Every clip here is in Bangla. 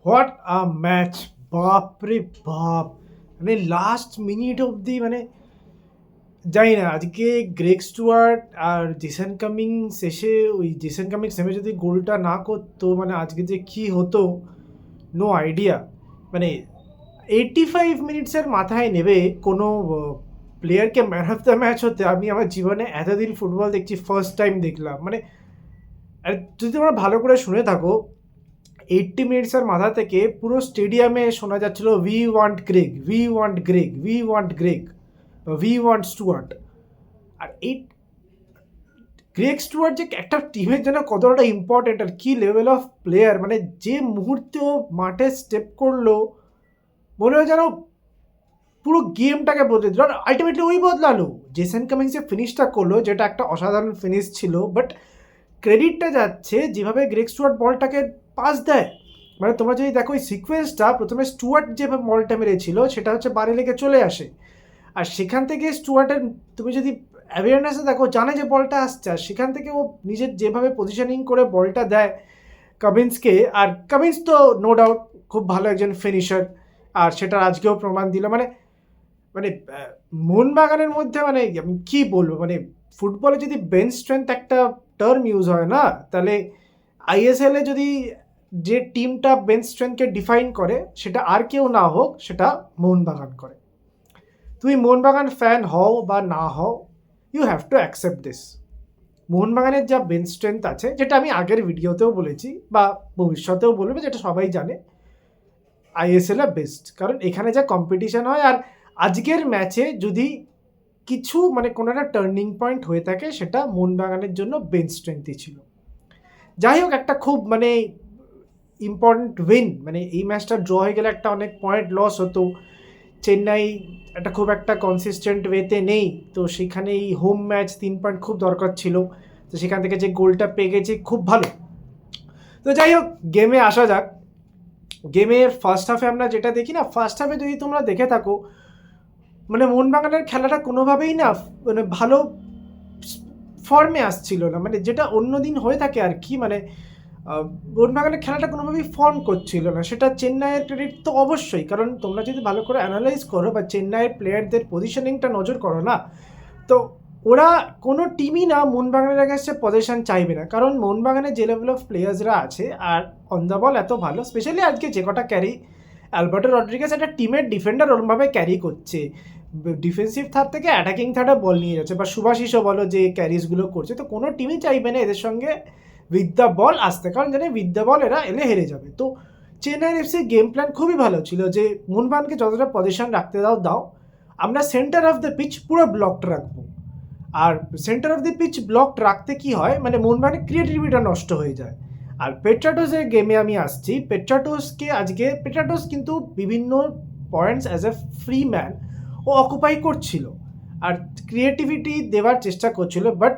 What a match! বাপরে বাপ! মানে লাস্ট মিনিট অবধি মানে জানি না আজকে গ্রেগ স্টুয়ার্ট আর জেসন কামিংস এসে ওই জেসন কামিংস নেমে যদি গোলটা না করতো মানে আজকে যে কি হতো নো আইডিয়া। মানে 85 মিনিটসের মাথায় নেবে কোনো প্লেয়ারকে ম্যান অফ দ্য ম্যাচ হতে আমি আমার জীবনে এতদিন ফুটবল দেখছি ফার্স্ট টাইম দেখলাম। মানে আর যদি তোমরা ভালো করে শুনে থাকো 80 মিনিটসের মাথা থেকে পুরো স্টেডিয়ামে শোনা যাচ্ছিল we want Greg, we want Greg, we want Greg, we want Stuart. আর এই গ্রেগ স্টুয়ার্ট যে একটা টিমের জন্য কতটা ইম্পর্টেন্ট আর কি লেভেল অফ প্লেয়ার, মানে যে মুহূর্তে ও মাঠে স্টেপ করলো মনে হয় যেন পুরো গেমটাকে বদলে দিল। আর আলটিমেটলি ওই বদলালো, জেসন কামিংস যে ফিনিশটা করলো যেটা একটা অসাধারণ ফিনিশ ছিল, বাট ক্রেডিটটা যাচ্ছে যেভাবে গ্রেগ স্টুয়ার্ট বলটাকে পাস দেয়। মানে তোমরা যদি দেখো ওই সিকোয়েন্সটা প্রথমে স্টুয়ার্ট যে বলটা মেরেছিল সেটা হচ্ছে বারে লেগে চলে আসে, আর সেখান থেকে স্টুয়ার্টের তুমি যদি অ্যাওয়ারনেসে দেখো জানে যে বলটা আসছে, আর সেখান থেকে ও নিজের যেভাবে পজিশনিং করে বলটা দেয় কামিন্সকে, আর কামিন্স তো নো ডাউট খুব ভালো একজন ফিনিশার, আর সেটা আজকেও প্রমাণ দিল। মানে মানে মোহনবাগানের মধ্যে মানে আমি কী বলবো, মানে ফুটবলে যদি বেঞ্চ স্ট্রেংথ একটা টার্ম ইউজ হয় না, তাহলে আইএসএলে যদি যে টিমটা বেঞ্চ স্ট্রেংথকে ডিফাইন করে সেটা আর কেউ না হোক, সেটা মোহনবাগান করে। তুমি মোহনবাগান ফ্যান হও বা না হও, you have to accept this. মোহনবাগানের যা বেঞ্চ স্ট্রেংথ আছে, যেটা আমি আগের ভিডিওতেও বলেছি বা ভবিষ্যতেও বলবো, যেটা সবাই জানে, আইএসএল বেস্ট, কারণ এখানে যা কম্পিটিশন হয়। আর আজকের ম্যাচে যদি কিছু মানে কোনো একটা টার্নিং পয়েন্ট হয়ে থাকে সেটা মোহনবাগানের জন্য বেঞ্চ স্ট্রেংথই ছিল। যাই হোক, একটা খুব মানে ইম্পর্টেন্ট উইন, মানে এই ম্যাচটা ড্র হয়ে গেলে একটা অনেক পয়েন্ট লস হতো। চেন্নাই একটা খুব একটা কনসিস্টেন্ট ওয়েতে নেই, তো সেখানে এই হোম ম্যাচ 3 পয়েন্ট খুব দরকার ছিল, তো সেখান থেকে যে গোলটা পেয়ে গেছি খুব ভালো। তো যাই হোক, গেমে আসা যাক। গেমের ফার্স্ট হাফে আমরা যেটা দেখি না, ফার্স্ট হাফে যদি তোমরা দেখে থাকো মানে মোহনবাগানের খেলাটা কোনোভাবেই না মানে ভালো ফর্মে আসছিল না, মানে যেটা অন্য দিন হয়ে থাকে আর কি। মানে মোহনবাগানের খেলাটা কোনোভাবেই ফর্ম করছিল না, সেটা চেন্নাইয়ের ক্রেডিট তো অবশ্যই, কারণ তোমরা যদি ভালো করে অ্যানালাইজ করো বা চেন্নাইয়ের প্লেয়ারদের পজিশনিংটা নজর করো না, তো ওরা কোনো টিমই না মোহনবাগানের কাছে পজিশন চাইবে না, কারণ মোহনবাগানের যে লেভেল অফ প্লেয়ার্সরা আছে আর অন দ্য বল এত ভালো, স্পেশালি আজকে যে কটা ক্যারি অ্যালবার্টো রড্রিগেজ একটা টিমের ডিফেন্ডার ওরমভাবে ক্যারি করছে, ডিফেন্সিভ থার্ড থেকে অ্যাটাকিং থার্ডে বল নিয়ে যাচ্ছে, বা সুভাশিসও বলো যে ক্যারিজগুলো করছে, তো কোনো টিমই চাইবে না এদের সঙ্গে উইথ দ্য বল আসতে, কারণ জানে উইথ দ্য বল এরা এলে হেরে যাবে। তো চেন্নাইয়ের এফসির গেম প্ল্যান খুবই ভালো ছিল যে মোহনবাগানকে যতটা পজিশন রাখতে দাও, আমরা সেন্টার অফ দ্য পিচ পুরো ব্লকড রাখবো। আর centre of the pitch blocked রাখতে কি হয়, মানে মোহনবাগানের ক্রিয়েটিভিটা নষ্ট হয়ে যায়। আর পেট্রাটোসের গেমে আমি আসছি, পেট্রাটোস কিন্তু বিভিন্ন points as a free man ও অকুপাই করছিল আর ক্রিয়েটিভিটি দেওয়ার চেষ্টা করছিল, বাট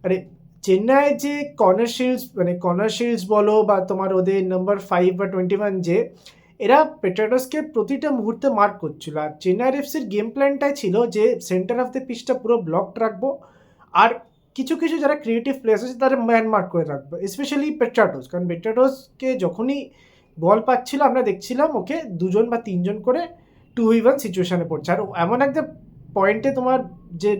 আরে চেন্নাই যে কর্নার শিল্ডস বলো বা তোমার ওদের নাম্বার 5 বা 21 যে এরা পেট্রাটোসকে প্রতিটা মুহূর্তে মার্ক করছিল, আর চেন্নাই এফসির গেম প্ল্যানটাই ছিল যে সেন্টার অফ দ্য পিচটা পুরো ব্লকড রাখবো, আর কিছু কিছু যারা ক্রিয়েটিভ প্লেয়ার্স আছে তারা ম্যান মার্ক করে রাখবো, স্পেশালি পেট্রাটোস, কারণ পেট্রাটোসকে যখনই বল পাচ্ছিল আমরা দেখছিলাম ওকে 2জন বা 3জন করে 2v1 সিচুয়েশানে পড়ছে, আর এমন একটা পয়েন্টে তোমার যে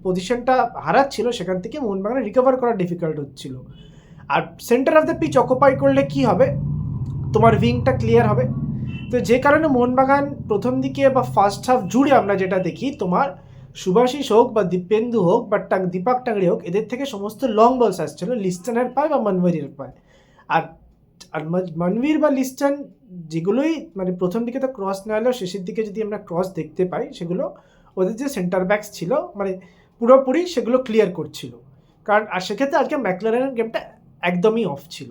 পজিশনটা হারাচ্ছিল সেখান থেকে মোহনবাগানের রিকভার করা ডিফিকাল্ট হচ্ছিল। আর centre of the pitch occupy করলে কি হবে, তোমার উইংটা ক্লিয়ার হবে। তো যে কারণে মোহনবাগান প্রথম দিকে বা ফার্স্ট হাফ জুড়ে আমরা যেটা দেখি, তোমার সুভাশিস হোক বা দীপেন্দু হোক বা দীপক টাংরি হোক, এদের থেকে সমস্ত লং বলস আসছিল লিস্টনের পায় বা মনভীরের পায়। আর আর মনভীর বা লিস্টন যেগুলোই মানে প্রথম দিকে তো ক্রস না হলেও শেষের দিকে যদি আমরা ক্রস দেখতে পাই, সেগুলো ওদের যে সেন্টার ব্যাকস ছিল মানে পুরোপুরি সেগুলো ক্লিয়ার করছিল। কারণ আর সেক্ষেত্রে আজকে ম্যাকলারেনের গেমটা একদমই অফ ছিল,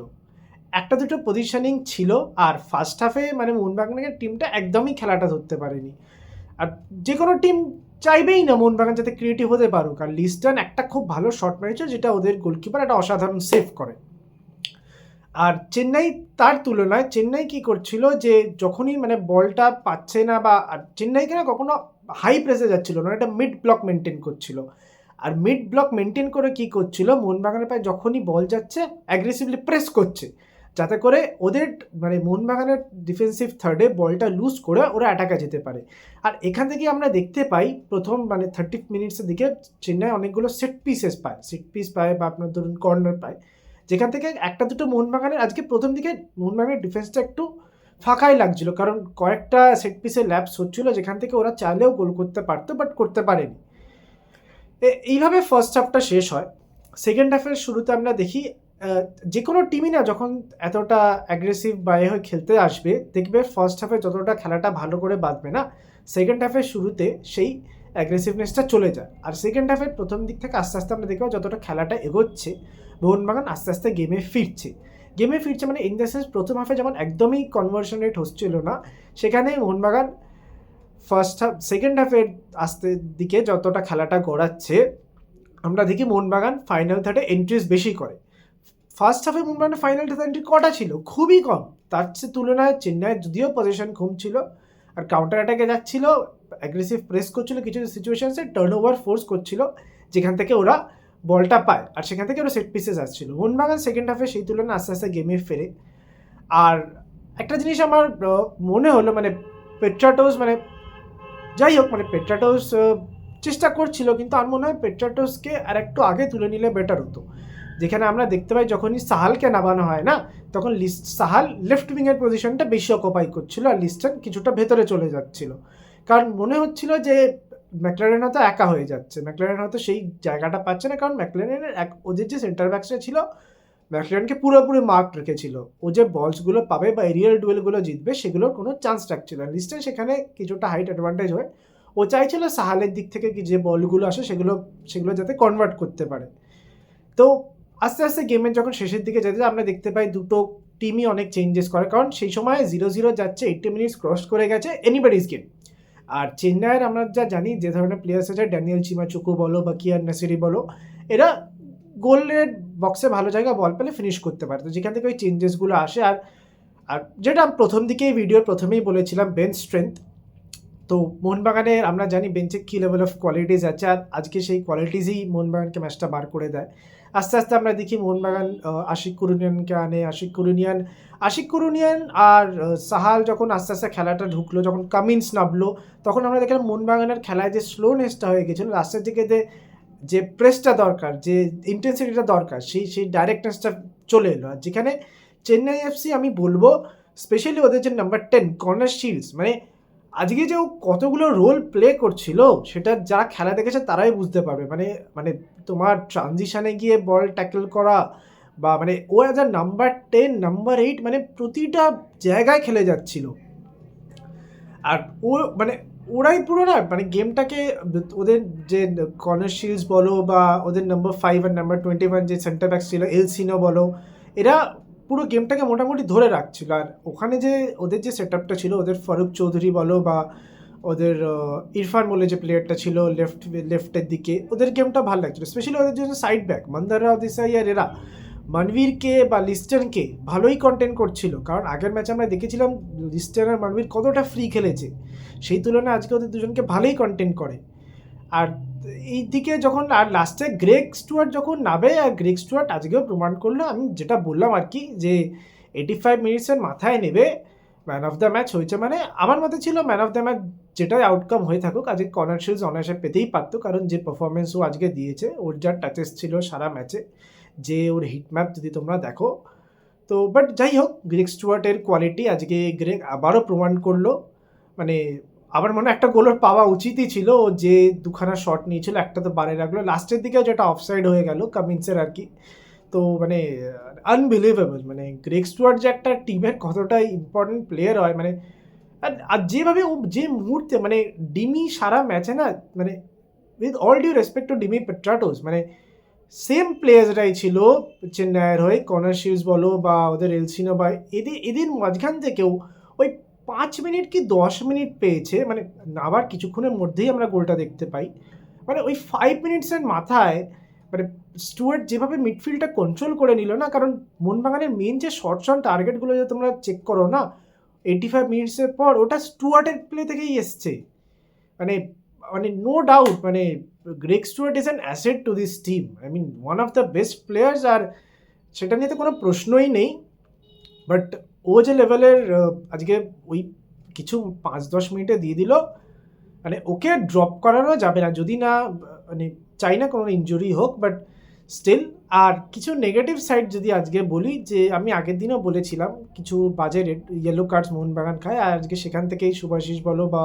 একটা দুটো পজিশনিং ছিল, আর ফার্স্ট হাফে মানে মোহনবাগানের টিমটা একদমই খেলাটা ধরতে পারেনি। আর যে কোনো টিম চাইবেই না মোহনবাগান যাতে ক্রিয়েটিভ হতে পারুক, আর লিস্টন একটা খুব ভালো শট মেরেছে যেটা ওদের গোলকিপার একটা অসাধারণ সেভ করে। আর চেন্নাই তার তুলনায় চেন্নাই কী করছিল যে যখনই মানে বলটা পাচ্ছে না, বা আর চেন্নাইকে না কখনো হাই প্রেসে যাচ্ছিল না, একটা মিড ব্লক মেনটেন করছিল। আর মিড ব্লক মেনটেন করে কী করছিল, মোহনবাগানের পায়ে যখনই বল যাচ্ছে অ্যাগ্রেসিভলি প্রেস করছে, যাতে করে ওদের মানে মোহনবাগানের ডিফেন্সিভ থার্ডে বলটা লুজ করে ওরা অ্যাটাকে যেতে পারে। আর এখান থেকে আমরা দেখতে পাই প্রথম মানে 30 মিনিটসের দিকে চেন্নাই অনেকগুলো সেট পিস পায় বা আপনার ধরুন কর্নার পায়, যেখান থেকে একটা দুটো মোহনবাগানের আজকে প্রথম দিকে মোহনবাগানের ডিফেন্সটা একটু ফাঁকাই লাগছিল, কারণ কয়েকটা সেট পিসে ল্যাপস হচ্ছিল যেখান থেকে ওরা চাইলেও গোল করতে পারতো, বাট করতে পারেনি। এইভাবে ফার্স্ট হাফটা শেষ হয়। সেকেন্ড হাফের শুরুতে আমরা দেখি যে কোনো টিমই না যখন এতটা অ্যাগ্রেসিভ বায়ে হয়ে খেলতে আসবে, দেখবে ফার্স্ট হাফে যতটা খেলাটা ভালো করে বাঁধবে না, সেকেন্ড হাফের শুরুতে সেই অ্যাগ্রেসিভনেসটা চলে যায়। আর সেকেন্ড হাফের প্রথম দিক থেকে আস্তে আস্তে আমরা দেখব যতটা খেলাটা এগোচ্ছে মোহনবাগান আস্তে আস্তে গেমে ফিরছে মানে ইন দ্য সেন্স প্রথম হাফে যেমন একদমই কনভার্সন রেট হচ্ছিল না, সেখানে মোহনবাগান সেকেন্ড হাফের দিকে যতটা খেলাটা গড়াচ্ছে আমরা দেখি মোহনবাগান ফাইনাল থার্ডে এন্ট্রিজ বেশি করে। ফার্স্ট হাফে মোহনবাগানের ফাইনাল থার্ড এন্ট্রি কটা ছিল? খুবই কম। তার তুলনায় চেন্নাইয়ের যদিও পজিশন কম ছিল আর কাউন্টার অ্যাটাকে যাচ্ছিল, অ্যাগ্রেসিভ প্রেস করছিল, কিছু সিচুয়েশনসে টার্ন ওভার ফোর্স করছিল যেখান থেকে ওরা বলটা পায় আর সেখান থেকে ওরা সেট পিসেস আসছিল। মোহনবাগান সেকেন্ড হাফে সেই তুলনায় আস্তে আস্তে গেমে ফেরে। আর একটা জিনিস আমার মনে হলো মানে পেট্রাটোস মানে যাই হোক মানে পেট্রাটোস চেষ্টা করছিল, কিন্তু আমার মনে হয় পেট্রাটোসকে আর একটু আগে তুলে নিলে বেটার হতো। যেখানে আমরা দেখতে পাই যখনই সাহালকে নামানো হয় না, তখন সাহাল লেফট উইংয়ের পজিশনটা বেশি অকুপাই করছিল আর লিস্টন কিছুটা ভেতরে চলে যাচ্ছিল, কারণ মনে হচ্ছিল যে ম্যাকলারেন হয়তো একা হয়ে যাচ্ছে, ম্যাকলারেন হয়তো সেই জায়গাটা পাচ্ছে না, কারণ ম্যাকলারেনের ওদের যে সেন্টার ব্যাকসটা ছিল ম্যাকলারেনকে পুরোপুরি মার্ক রেখেছিল, ও যে বলসগুলো পাবে বা এরিয়াল ডুয়েলগুলো জিতবে সেগুলোর কোনো চান্স রাখছিল না। লিস্টন সেখানে কিছুটা হাইট অ্যাডভান্টেজ হয়, ও চাইছিল সাহালের দিক থেকে যে বলগুলো আসে সেগুলো যাতে কনভার্ট করতে পারে। তো আস্তে আস্তে গেমের যখন শেষের দিকে যেতে আমরা দেখতে পাই দুটো টিমই অনেক চেঞ্জেস করে, কারণ সেই সময় 0-0 যাচ্ছে, 80 মিনিটস ক্রস করে গেছে, এনিবডিজ গেম। আর চেন্নাইয়ের আমরা যা জানি যে ধরনের প্লেয়ার্স আছে, ড্যানিয়েল চিমাচুকু বলো বা কিয়ান নাসিরি বলো, এরা গোলের বক্সে ভালো জায়গা বল পেলে ফিনিশ করতে পারে। তো যেখান থেকে ওই চেঞ্জেসগুলো আসে আর যেটা আমি প্রথম দিকেই ভিডিওর প্রথমেই বলেছিলাম বেঞ্চ স্ট্রেংথ। তো মোহনবাগানের আমরা জানি বেঞ্চে কী লেভেল অফ কোয়ালিটিস আছে, আর আজকে সেই কোয়ালিটিসই মোহনবাগানকে ম্যাচটা বার করে দেয়। আস্তে আস্তে আমরা দেখি মোহনবাগান আশিক কুরুনিয়ানকে আনে, আশিক কুরুনিয়ান আর সাহাল যখন আস্তে আস্তে খেলাটা ঢুকলো, যখন কামিন্স নামলো, তখন আমরা দেখলাম মোহনবাগানের খেলায় যে স্লোনেসটা হয়ে গেছিলো, লাস্টের দিকে যে প্রেসটা দরকার, যে ইন্টেন্সিটিটা দরকার, সেই ডাইরেক্টনেসটা চলে এলো। আর যেখানে চেন্নাই এফসি আমি বলবো স্পেশালি ওদের যে নাম্বার 10 কর্নার শিলস, মানে আজকে যে ও কতগুলো রোল প্লে করছিল সেটা যারা খেলা দেখেছে তারাই বুঝতে পারবে। মানে মানে তোমার ট্রানজিশনে গিয়ে বল ট্যাকল করা বা মানে ও অ্যাজ আ নাম্বার 10 নাম্বার 8 মানে প্রতিটা জায়গায় খেলে যাচ্ছিল। আর ও মানে ওরাই পুরো না মানে গেমটাকে ওদের যে কর্নার শিলস বলো বা ওদের নাম্বার 5 আর নাম্বার 21 যে সেন্টার ব্যাক ছিল এলসিনো বলো, এরা পুরো গেমটাকে মোটামুটি ধরে রাখছিল। আর ওখানে যে ওদের যে সেট আপটা ছিল, ওদের ফারুক চৌধুরী বলো বা ওদের ইরফান বলে যে প্লেয়ারটা ছিল লেফটের দিকে, ওদের গেমটা ভালো লাগছিল। স্পেশালি ওদের যে সাইড ব্যাক মন্দাররাও দেসাই আর এরা মনবীরকে বা লিস্টনকে ভালোই কন্টেন্ট করছিল, কারণ আগের ম্যাচে আমরা দেখেছিলাম লিস্টন আর মনবীর কতটা ফ্রি খেলেছে, সেই তুলনায় আজকে ওদের দুজনকে ভালোই কন্টেন্ট করে। আর এই দিকে যখন আর লাস্টে গ্রেগ স্টুয়ার্ট যখন নামে, আর গ্রেগ স্টুয়ার্ট আজকেও প্রমাণ করলো, আমি যেটা বললাম আর কি, যে 85 মিনিটসের মাথায় নেবে ম্যান অফ দ্য ম্যাচ হয়েছে। মানে আমার মতে ছিল ম্যান অফ দ্য ম্যাচ যেটাই আউটকাম হয়ে থাকুক আজকে কর্নার শিলস অনায়াসে পেতেই পারতো, কারণ যে পারফরমেন্স ও আজকে দিয়েছে, ওর যা টাচেস ছিল সারা ম্যাচে, যে ওর হিট ম্যাপ যদি তোমরা দেখো তো। বাট যাই হোক, গ্রেগ স্টুয়ার্টের কোয়ালিটি আজকে গ্রেগ আবারও প্রমাণ করলো। মানে আমার মনে হয় একটা গোলের পাওয়া উচিতই ছিল, ও যে দুখানা শট নিয়েছিল, একটা তো বারে রাখলো, লাস্টের দিকে যেটা অফসাইড হয়ে গেল কামিন্সের আর কি। তো মানে আনবিলিভেবল, মানে গ্রেগ স্টুয়ার্ট যে একটা টিমের কতটা ইম্পর্টেন্ট প্লেয়ার হয়, মানে আর যেভাবে ও যে মুহূর্তে মানে ডিমি সারা ম্যাচে না, মানে with all due respect to Dimi Petratos, মানে সেম প্লেয়ার্সরাই ছিল চেন্নাইয়ের হয়ে, কর্নার শিলস বলো বা ওদের এলসিনো বা এদের মাঝখান থেকেও ওই 5 মিনিট কি 10 মিনিট পেয়েছে, মানে আবার কিছুক্ষণের মধ্যেই আমরা গোলটা দেখতে পাই। মানে ওই 5 মিনিটসের মাথায় মানে স্টুয়ার্ট যেভাবে মিডফিল্ডটা কন্ট্রোল করে নিল না, কারণ মোহনবাগানের মেন যে শর্টস অন টার্গেটগুলো যে তোমরা চেক করো না 85 মিনিটসের পর, ওটা স্টুয়ার্টের প্লে থেকেই এসছে। মানে মানে নো ডাউট, মানে Greg Stuart is an asset to this team, I mean one of the best players, আর সেটা নিয়ে তো কোনো প্রশ্নই নেই। বাট ও যে লেভেলের আজকে ওই কিছু 5-10 মিনিটে দিয়ে দিল, মানে ওকে ড্রপ করানো যাবে না, যদি না মানে চাই না কোনো ইনজুরি হোক, বাট স্টিল। আর কিছু নেগেটিভ সাইড যদি আজকে বলি, যে আমি আগের দিনও বলেছিলাম কিছু বাজে ইয়েলো কার্ডস মোহনবাগান খায়, আর আজকে সেখান থেকেই শুভাশিস বলো বা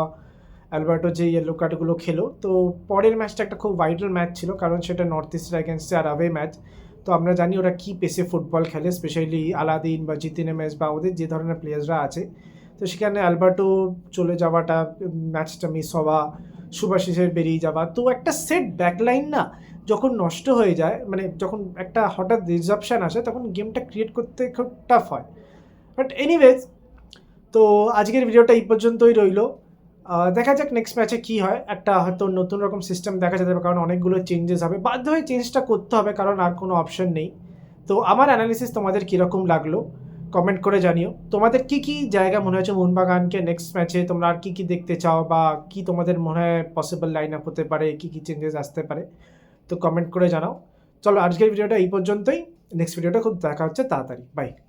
অ্যালবার্টো যে ইয়েলো কার্ডগুলো খেলো, তো পরের ম্যাচটা একটা খুব ভাইটাল ম্যাচ ছিল, কারণ সেটা নর্থ ইস্টের অ্যাগেনস্টে আর আওয়ে ম্যাচ। তো আমরা জানি ওরা কী পেসে ফুটবল খেলে, স্পেশালি আলাদিন বা জিতিন এমএস বা ওদের যে ধরনের প্লেয়ার্সরা আছে। তো সেখানে অ্যালবার্টো চলে যাওয়াটা, ম্যাচটা মিস হওয়া, শুভাশিসের বেরিয়ে যাওয়া, তো একটা সেট ব্যাকলাইন না যখন নষ্ট হয়ে যায়, মানে যখন একটা হঠাৎ ডিসরাপশান আসে, তখন গেমটা ক্রিয়েট করতে খুব টাফ হয়। বাট এনিওয়েজ, তো আজকের ভিডিওটা এই পর্যন্তই রইলো। দেখা যাক নেক্সট ম্যাচে কী হয়, একটা হয়তো নতুন রকম সিস্টেম দেখা যেতে পারে, কারণ অনেকগুলো চেঞ্জেস হবে, বাধ্য হয়ে চেঞ্জটা করতে হবে, কারণ আর কোনো অপশন নেই। তো আমার অ্যানালিসিস তোমাদের কীরকম লাগলো কমেন্ট করে জানিও। তোমাদের কী কী জায়গা মনে হয়েছে মোহনবাগানকে নেক্সট ম্যাচে তোমরা আর কী কী দেখতে চাও, বা কী তোমাদের মনে হয় পসিবল লাইন আপ হতে পারে, কী কী চেঞ্জেস আসতে পারে, তো কমেন্ট করে জানাও। চলো আজকের ভিডিওটা এই পর্যন্তই, নেক্সট ভিডিওটা খুব দেখা হচ্ছে তাড়াতাড়ি, বাই।